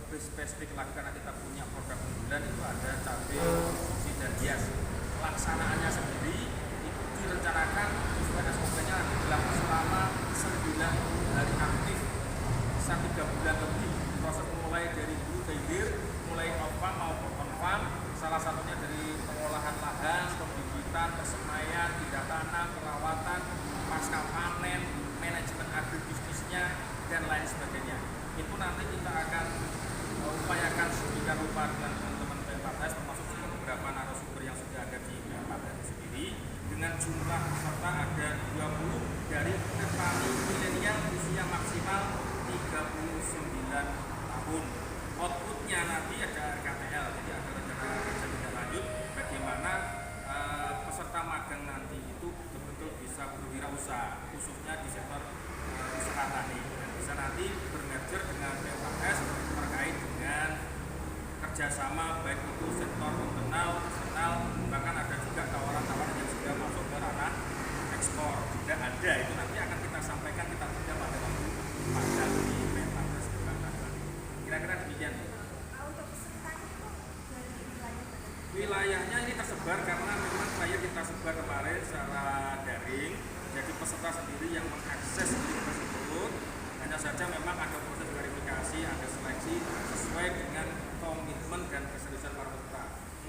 lebih spesifik lagi karena kita punya program unggulan itu ada cabai, sushi dan hias. Pelaksanaannya sendiri itu direncanakan sesuai SOP-nya dilakukan selama 9 hari aktif bisa 3 bulan lebih. Proses mulai dari hulu ke hilir, mulai off-farm maupun on-farm, salah satunya dari pengolahan lahan, pembibitan, persemaian, tindak tanam, perawatan, pasca panen, manajemen agribisnisnya dan lain sebagainya. Itu nanti kita akan upayakan sedemikian rupa dengan teman-teman PMPATES, termasuk juga beberapa narasumber yang sudah ada di PMPATES sendiri, dengan jumlah peserta ada 20 dari petani milenial usia maksimal 39 tahun. Outputnya nanti ada RKTL, jadi ada rencana kerja tidak lanjut bagaimana peserta magang nanti itu betul-betul bisa berwirausaha, khususnya di sektor usaha tani, dan bisa nanti bermerger dengan PMPATES terkait dengan kerjasama baik itu sektor internal, eksternal, bahkan ada juga tawaran-tawaran yang sudah masuk ke ranah ekspor juga ada. Itu nanti akan kita sampaikan, kita tidak pada waktu magang di PMPATES. Kira-kira demikian. Untuk pesertanya itu dari wilayahnya ini tersebar karena memang klien kita sebar kemarin secara daring, jadi peserta sendiri yang mengakses link tersebut. Hanya saja memang ada proses verifikasi, ada seleksi sesuai dengan komitmen dan keseriusan para peserta.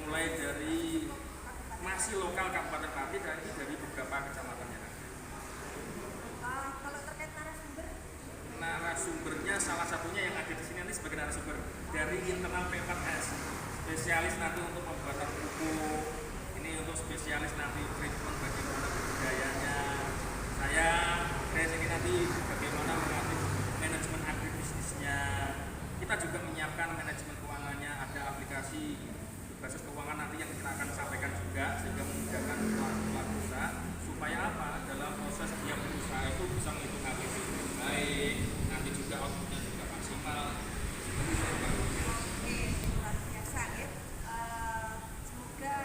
Mulai dari masih lokal Kabupaten Pati dan ini dari beberapa kecamatan yang ada. Kalau terkait narasumbernya salah satunya yang ada di sini nanti sebagai narasumber dari internal PMPATES, spesialis nanti untuk pembuatan pupuk, ini untuk spesialis nanti treatment bagaimana budidayanya. Saya dari sini nanti bagaimana mengatur manajemen agribisnisnya. Kita juga menyiapkan manajemen keuangannya, ada aplikasi berbasis keuangan nanti yang kita akan sampaikan juga sehingga memudahkan pelaku usaha supaya apa dalam proses dia berusaha itu bisa menghitung APBD dengan baik, nanti juga outputnya juga maksimal. Oke, luar biasa ya. Semoga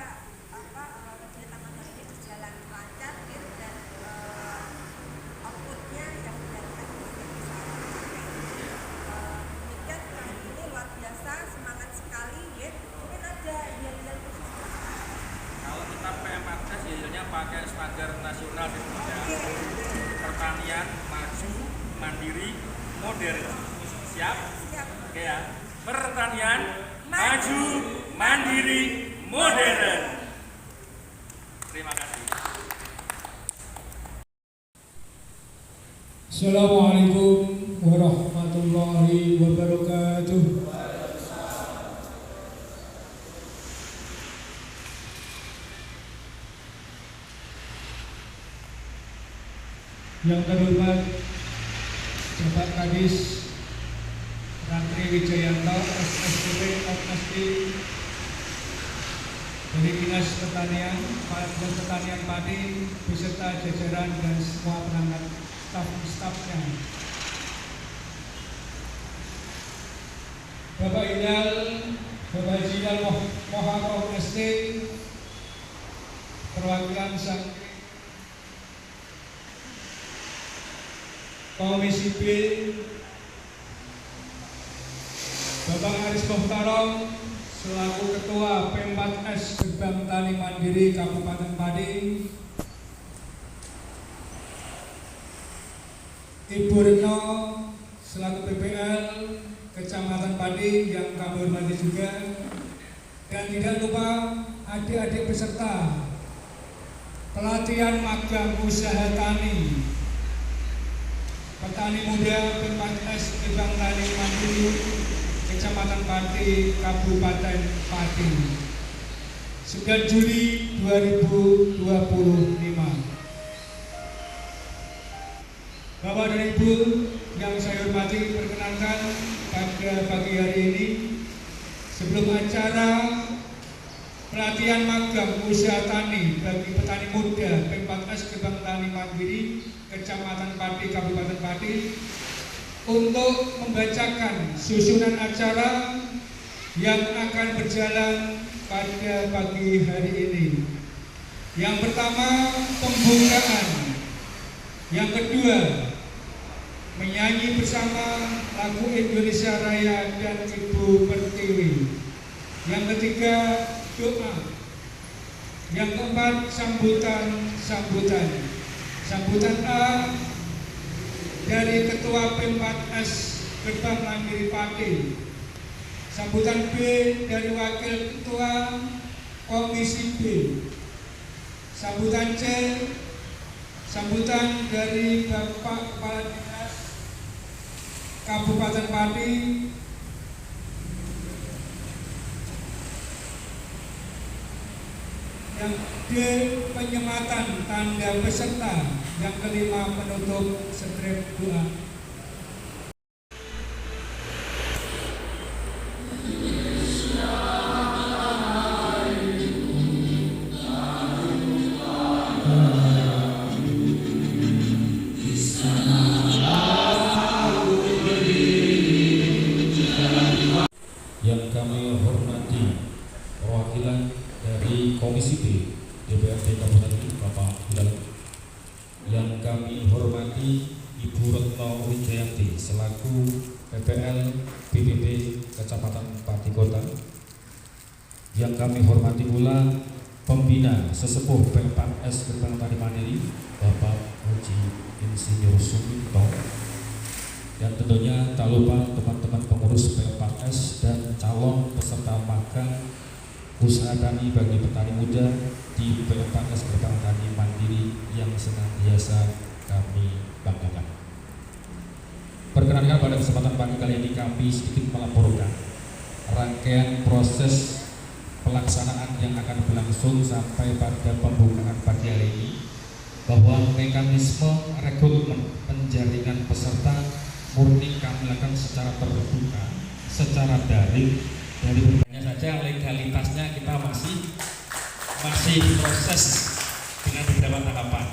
kegiatan magang ini berjalan lancar ya, dan pakai standar nasional di bidang pertanian maju, mandiri, modern. Siap? Siap. Oke ya. Pertanian maju, mandiri, modern. Terima kasih. Assalamualaikum warahmatullahi wabarakatuh. Yang terhormat Bapak Kadis Rantri Wijayanto, SSDP, OPSD dari Dinas Pertanian Padi beserta jajaran dan semua penangan staf-stafnya. Bapak Inal, Bapak Jinal Moharoh SD, perwakilan sang Komisi B, Bapak Aris Muhtarom selaku Ketua P4S Gerbang Tani Mandiri Kabupaten Padi, Ibu Retno selaku PPL Kecamatan Padi yang kami hormati juga, dan tidak lupa adik-adik peserta pelatihan magang usaha tani petani muda P4S Gerbang Tani Mandiri Kecamatan Padi Kabupaten Padi 9 Juli 2025. Bapak dan Ibu yang saya hormati, perkenankan pada pagi hari ini sebelum acara pelatihan magang usaha tani bagi petani muda P4S Gerbang Tani Mandiri Kecamatan Padi Kabupaten Padi untuk membacakan susunan acara yang akan berjalan pada pagi hari ini. Yang pertama, pembukaan. Yang kedua, menyanyi bersama lagu Indonesia Raya dan Ibu Pertiwi. Yang ketiga, doa. Yang keempat, sambutan. Sambutan A dari Ketua P4S Gerbang Mandiri Padi. Sambutan B dari Wakil Ketua Komisi B. Sambutan C, sambutan dari Bapak Kepala Dinas Kabupaten Padi. Yang D, penyematan tanda peserta. Yang kelima, penutup strip doa. Yang kami hormati perwakilan dari Komisi B DPRD Kabupaten ini, Bapak Hilal. Yang kami hormati Ibu Retno Wijayanti selaku PPL BPB Kecamatan Pati Kota. Yang kami hormati pula pembina sesepuh P4S Gerbang Tani Mandiri Bapak Haji Insinyur Suminto. Dan tentunya tak lupa teman-teman pengurus P4S dan calon peserta magang usaha tani bagi petani muda di P4S Gerbang Tani Mandiri yang senantiasa kami banggakan. Perkenankan pada kesempatan pagi kali ini kami sedikit melaporkan rangkaian proses pelaksanaan yang akan berlangsung sampai pada pembukaan pagi hari ini, bahwa mekanisme rekrutmen penjaringan peserta murni kami lakukan secara terbuka, secara daring. Dari berbagai saja legalitasnya kita masih proses dengan beberapa tahapan.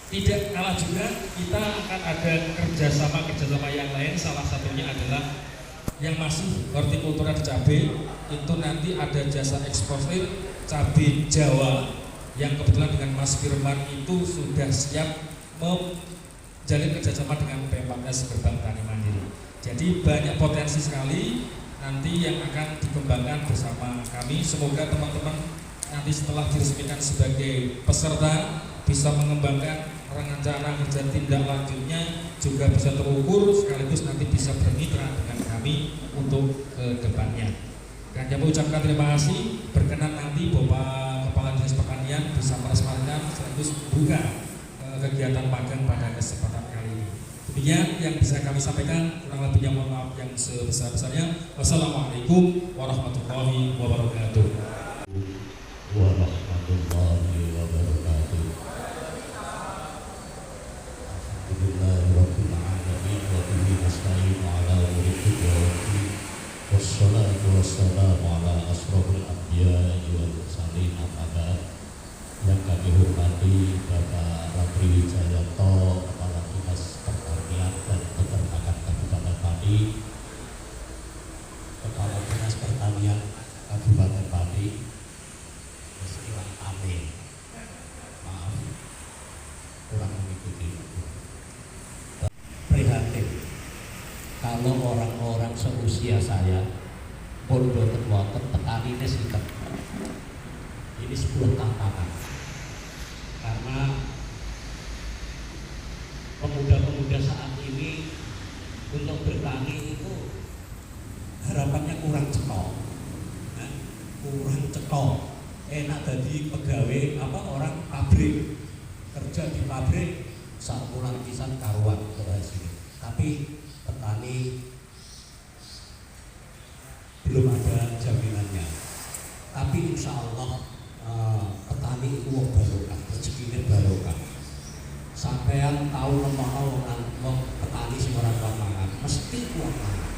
Tidak kalah juga kita akan ada kerjasama yang lain. Salah satunya adalah yang masih hortikultura cabai, itu nanti ada jasa eksportir cabai Jawa yang kebetulan dengan Mas Firman itu sudah siap menjalin kerjasama dengan P4S Gerbang Tani Mandiri. Jadi banyak potensi sekali nanti yang akan dikembangkan bersama kami. Semoga teman-teman nanti setelah diresmikan sebagai peserta bisa mengembangkan rencana kerja tindak lanjutnya juga bisa terukur sekaligus nanti bisa bermitra dengan kami untuk ke depannya. Dan kami ucapkan terima kasih, berkenan nanti Bapak Kepala Dinas Pertanian bisa meresmikan sekaligus buka kegiatan magang pada kesempatan kali ini. Demikian yang bisa kami sampaikan, kurang lebihnya mohon maaf yang sebesar-besarnya. Wassalamualaikum warahmatullahi wabarakatuh. Warahmatullahi wabarakatuh. Alhamdulillahirabbil alamin wa bihi nasta'in ala umuri dunya waddin. Wassalatu wassalamu ala asrofil anbiya'i wal mursalin. Amma ba'd. Yang kami hormati Bapak Ratri Wijayanto, Kepala Dinas Pertanian dan Peternakan Kabupaten Pati, Kepala Dinas Pertanian Kabupaten Pati, istilah amin. Maaf, kurang mengikuti. Prihatin kalau orang-orang seusia saya pun boten wonten petani sinten. Ini sebuah tantangan karena pemuda-pemuda saat ini untuk bertani itu harapannya kurang cetok, enak jadi pegawai orang pabrik, kerja di pabrik sakulan pisan karuan berhasil, tapi petani belum ada jaminannya. Tapi insya Allah petani itu barokah, rezekinya barokah. Sampean tahu lemah wong petani sing ora mangan, mesti kuat mangan.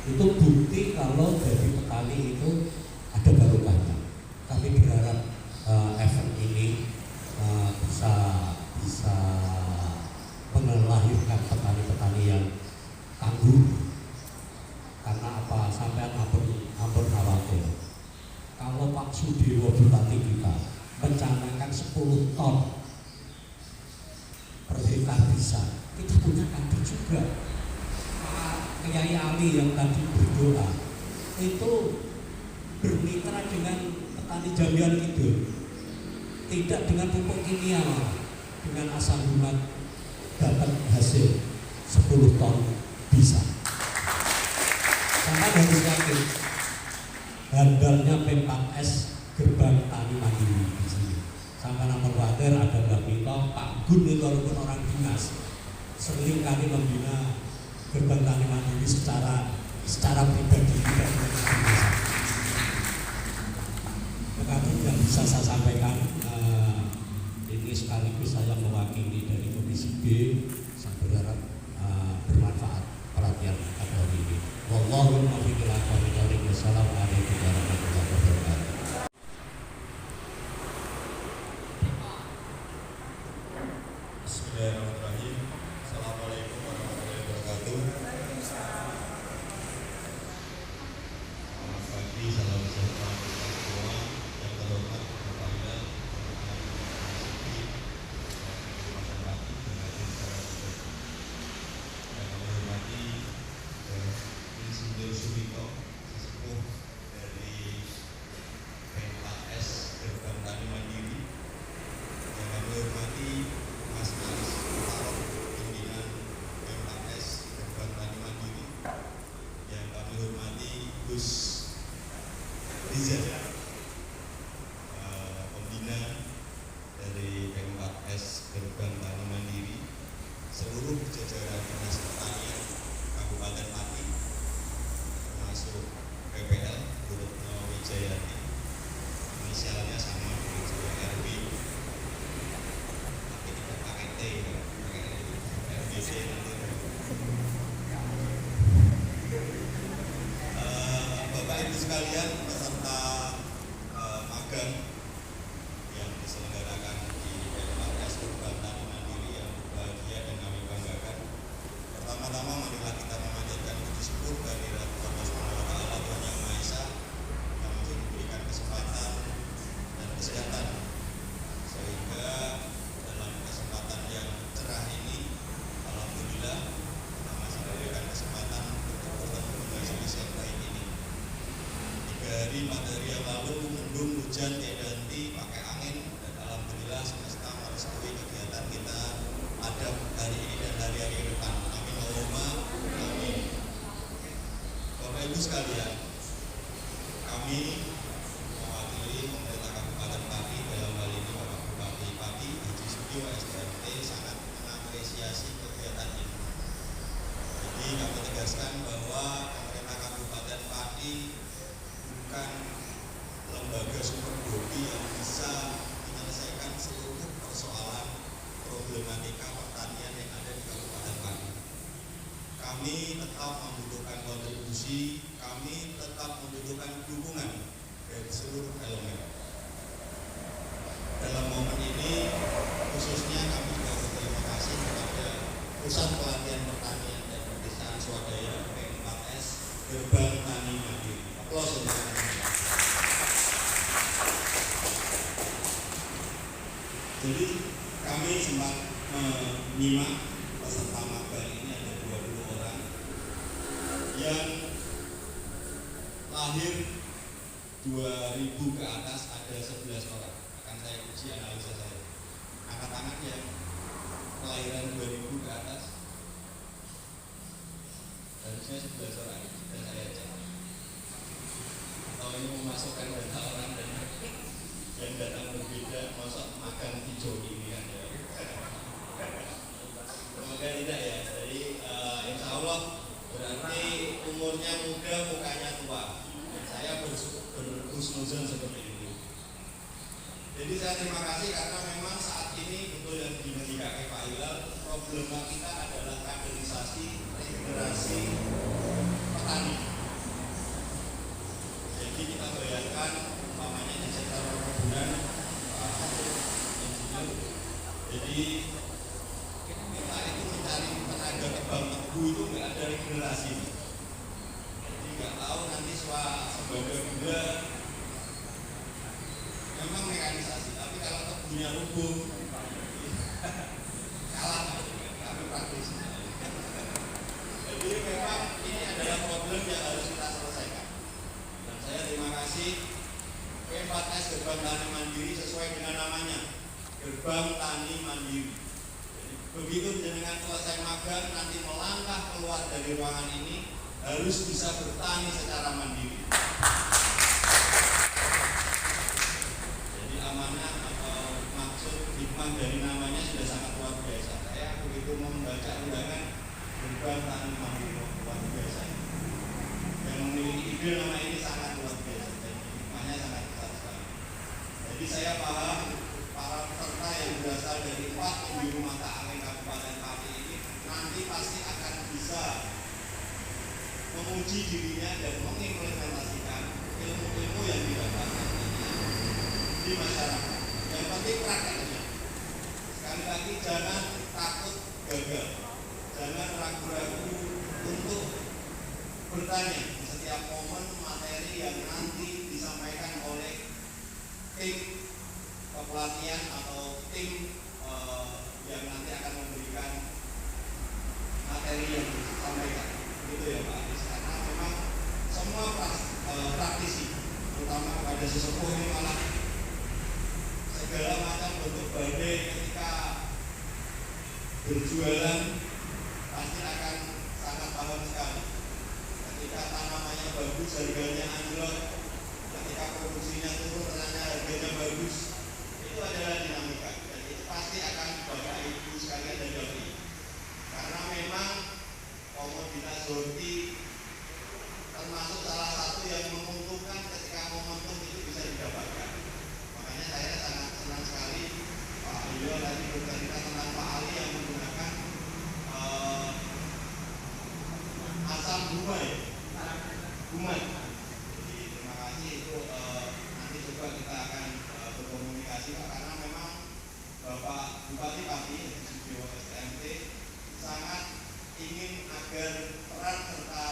Itu bukti kalau dari petani itu ada barokahnya. Kami berharap event ini bisa melahirkan petani-petani yang tangguh. Karena apa? Sampean ampun khawatir. Kalau Pak Sudewo bupati kita mencanangkan 10 ton per hektar bisa, kita punya kader juga. Pak Kiai Ali yang tadi berdoa itu bermitra dengan petani Jambian Kidul, tidak dengan pupuk kimia, dengan asal umat dapat hasil 10 ton bisa. Sampai harus yakin handalnya P4S gerbang tani mandiri di sini. Sampai nomor khawatir ada Mbak Mito, Pak Gun itu walaupun orang dinas sering kami membina gerbang tani mandiri secara pribadi tidak biasa. Maka yang bisa saya sampaikan ini sekaligus saya mewakili dari Komisi B. Saya berharap bermanfaat perhatian pada hari ini. Wallahul muwaffiq ila aqwamit thoriq. Wassalamualaikum warahmatullahi wabarakatuh. Bismillahirrahmanirrahim. Assalamualaikum warahmatullahi wabarakatuh. Selamat pagi, salam sejahtera untuk semua. Yang terhormat Bapak Ida, yang kami hormati Insinyur Sumito, sesepuh dari P4S Gerbang Tani Mandiri. Yang kami hormati Mas Aris Utaro, pimpinan P4S Gerbang Tani Mandiri. Yang kami hormati Gus Riza, pembina dari P4S Gerbang Tani Mandiri, seluruh jajaran Dinas Pertanian Kabupaten Pati, termasuk PPL Bu Retno Wijayati, inisialnya sama RW, tapi tidak pakai T, pakai RBC nanti. Bapak Ibu sekalian, peserta magang yang diselenggarakan di P4S Gerbang Tani Mandiri yang berbahagia dan kami banggakan. Pertama-tama marilah kita memanjatkan puji syukur kehadirat Allah Subhanahu wa taala Tuhan Yang Maha Esa yang masih diberikan kesempatan dan kesehatan sehingga dalam kesempatan yang cerah ini alhamdulillah kita masih diberikan kesempatan untuk bertemu majelis yang baik ini. 3 hari 4 hari yang lalu hujan tiada henti, pakai angin, dan alhamdulillah semesta merestui kegiatan kita ada hari ini dan hari-hari ke depan. Amin Allahumma amin. Bapak Ibu sekalian, kami mewakili pemerintah Kabupaten Pati, dalam hal ini Bapak Bupati Pati Haji Sugio SDMT, sangat mengapresiasi kegiatan ini. Jadi kami tegaskan bahwa pemerintah Kabupaten Pati bukan lembaga super body yang bisa menyelesaikan seluruh persoalan problematika pertanian yang ada di Kabupaten Pati. Kami tetap membutuhkan kontribusi, kami tetap membutuhkan dukungan dari seluruh elemen. Dalam momen ini khususnya kami juga berterima kasih kepada Pusat Pelatihan Pertanian dan Perdesaan Swadaya P4S Gerbang Tani Mandiri. Aplaus untuk kami. Jadi kami sempat menyimak peserta magang ini ada 20 orang yang lahir 2000 ke atas ada 11 orang. Akan saya uji analisa saya. Angkat tangan yang kelahiran 2000 ke atas harusnya 11 orang dan saya cek. Atau ini memasukkan data orang dan yang datang berbeda, masa makan hijau ini kan ya. Semoga tidak ya. Jadi insya Allah berarti umurnya muda, mukanya tua. Saya berhusnuzon seperti itu. Jadi saya terima kasih karena memang saat ini betul yang dimiliki Pak Hilal, problema kita adalah kaderisasi, regenerasi petani. Jadi kita bayangkan umpamanya di sektor perkebunan, jadi kita itu mencari tenaga tebang tebu itu nggak ada regenerasi. Jadi nggak tahu nanti sebagai gula memang mekanisasi, tapi kalau tebunya rubuh kalah kami praktis. Jadi memang ini adalah problem yang harus kita selesaikan. Dan saya terima kasih P4S Gerbang Tani Mandiri sesuai dengan namanya, Gerbang Tani Mandiri. Jadi, begitu jenengan selesai magang nanti melangkah keluar dari ruangan ini harus bisa bertani secara mandiri. Jadi amanah atau maksud hikmah dari namanya sudah sangat luar biasa. Saya begitu membaca undangan Gerbang Tani Mandiri luar biasa. Yang memiliki ide nama ini sangat luar biasa dan hikmahnya sangat besar sekali. Jadi saya paham para peserta yang berasal dari 4 penjuru mata angin Kabupaten Pati ini nanti pasti akan bisa menguji dirinya dan mengimplementasikan ilmu-ilmu yang didapatkan di masyarakat. Yang penting prakteknya. Sekali lagi jangan takut gagal, jangan ragu-ragu untuk bertanya di setiap momen materi yang nanti disampaikan oleh tim kepelatihan atau tim yang nanti akan memberikan materi yang disampaikan. Gitu ya Pak Adis, karena memang semua praktisi, terutama kepada sesepuh ini malah segala macam bentuk badai ketika berjualan pasti akan sangat paham sekali. Ketika tanamannya bagus, harganya anjlok. Ketika produksinya turun, ternyata harganya bagus. Itu adalah dinamika dan itu pasti akan Bapak Ibu sekalian dan Bapak. Karena memang komoditas roti termasuk salah satu yang menguntungkan ketika momentum itu bisa didapatkan. Makanya saya sangat senang sekali Pak Ilio tadi bercerita tentang Pak Ali yang menggunakan asam gumai. Jadi terima kasih itu nanti coba kita akan berkomunikasi Pak, karena memang Bapak Bupati Pati Sugio SDMT sangat ingin agar peran serta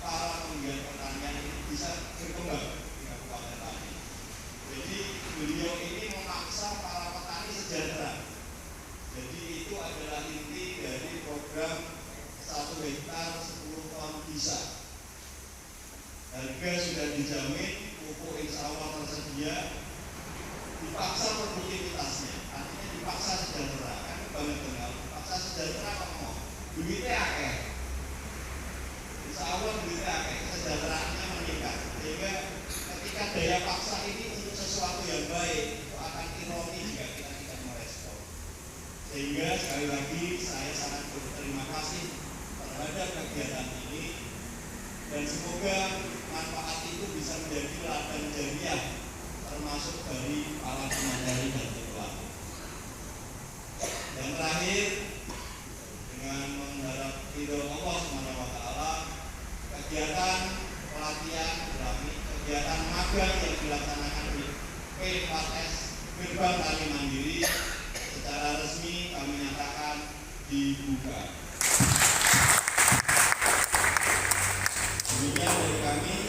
para penggiat pertanian ini bisa berkembang di Kabupaten Pati. Jadi beliau ini memaksa para petani sejahtera. Jadi itu adalah inti dari program 1 hektar 10 ton bisa. Harga sudah dijamin, pupuk insya Allah tersedia, dipaksa produktivitasnya, artinya dipaksa sejahtera. Kan banget kenal, dipaksa sejahtera kok mau duitnya akeh. Insya Allah duitnya akeh, kesejahteraannya meningkat. Sehingga ketika daya paksa ini untuk sesuatu yang baik, itu akan ironi jika kita tidak merespon. Sehingga sekali lagi saya sangat berterima kasih terhadap kegiatan ini, dan semoga manfaat itu bisa menjadi ladang jariah termasuk dari para pengadari dan pelaku. Yang terakhir, dengan mengharap ridho Allah SWT, kegiatan pelatihan kegiatan magang yang dilaksanakan di P4S Gerbang Tani Mandiri secara resmi kami nyatakan dibuka. Demikian dari kami.